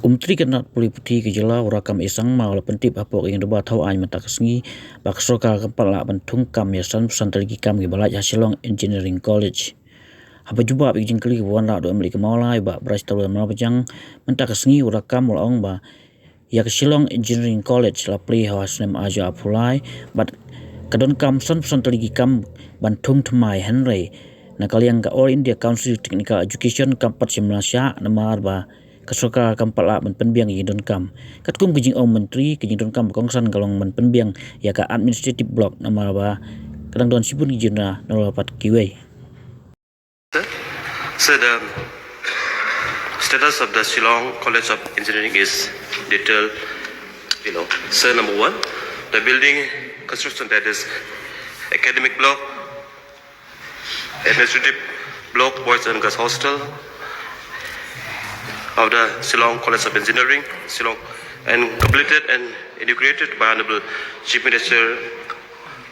Tri kanat poliputi ke jela urakam isang ma wala pentip apok ing doba thau ai mata kasngi baksoka kampala ban Thung kam yasan santalgi kam ge balaj Shillong Engineering College. Haba juba bi jingkli ke wan la do amli ke maulai ba bras talu ma bajang menta kasngi urakam ong ba ya ke Shillong Engineering College la pli hawas nem aja apulai bat kadon kam santalgi kam ban Thung thmai henry na kaliang ka All India Council Technical Education kampat simlasya namar ba kasoka kampala ban penbiang yi don kam katkum kijing om menteri kijing don kam kongsan galong ban penbiang ya ka administrative block nama ba kadang don sibun kijina nolapat kiwei. So the status of the Shillong College of Engineering is detailed below. So number 1, the building construction, that is academic block, administrative block, boys and girls hostel of the Shillong College of Engineering, Shillong, and completed and inaugurated by Honorable Chief Minister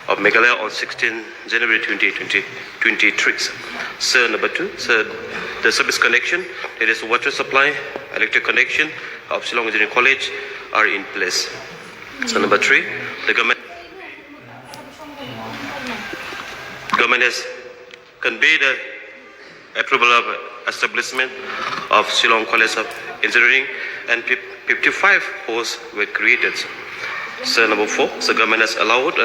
of Meghalaya on 16 January 2023. So number 2, so the service connection, it is water supply, electric connection of Shillong Engineering College are in place. So number 3, the government has conveyed the approval of establishment of Shillong College of Engineering and 55 posts were created. So number 4, the government has allowed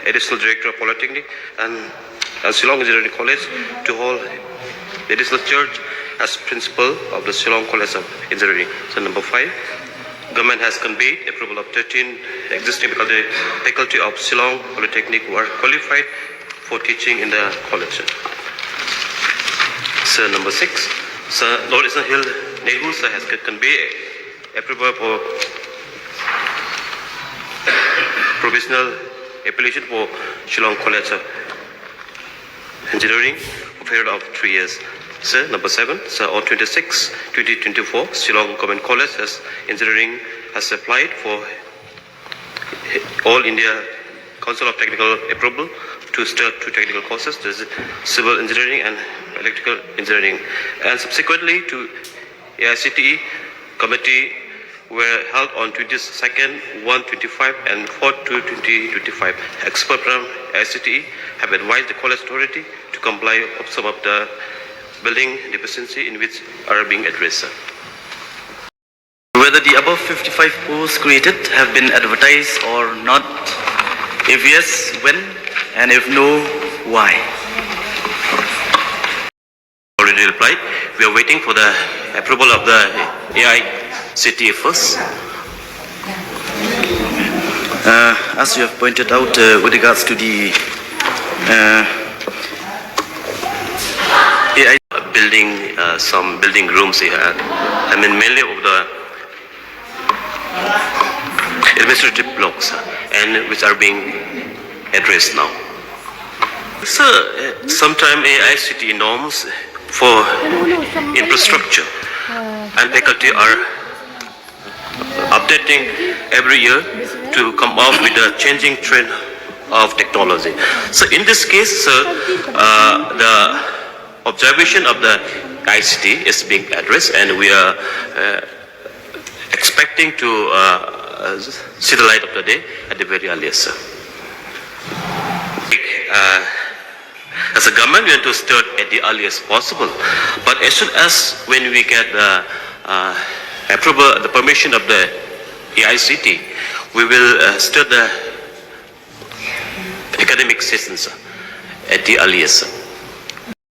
additional director of polytechnic and Shillong Engineering College to hold the additional charge as principal of the Shillong College of Engineering. So number 5, government has conveyed approval of 13 existing faculty of Shillong Polytechnic who are qualified for teaching in the college. So number 6, so Lord Eastern Hill Nehru has conveyed approval for provisional appellation for Shillong College of Engineering for a period of 3 years. So number 7, so on 26, 2024, Shillong Government College has Engineering has applied for All India Council of Technical approval to start 2 technical courses, civil engineering and electrical engineering, and subsequently to Aicte committee were held on 22nd, 125 and 4 to 2025. Experts from Aicte have advised the college authority to comply with some of the building deficiency in which are being addressed. Whether the above 55 posts created have been advertised or not? If yes, when? And if no, why? Already replied. We are waiting for the approval of the Aicte first. As you have pointed out with regards to the AI building, some building rooms here. I mean mainly of the administrative blocks and which are being addressed now. So sometime Aicte norms for infrastructure and faculty are updating every year to come up with the changing trend of technology. So in this case, the observation of the Aicte is being addressed, and we are expecting to see the light of the day at the very earliest. As a government, we want to start at the earliest possible, but as soon as when we get the approval, the permission of the Aicte, we will start the academic sessions at the earliest.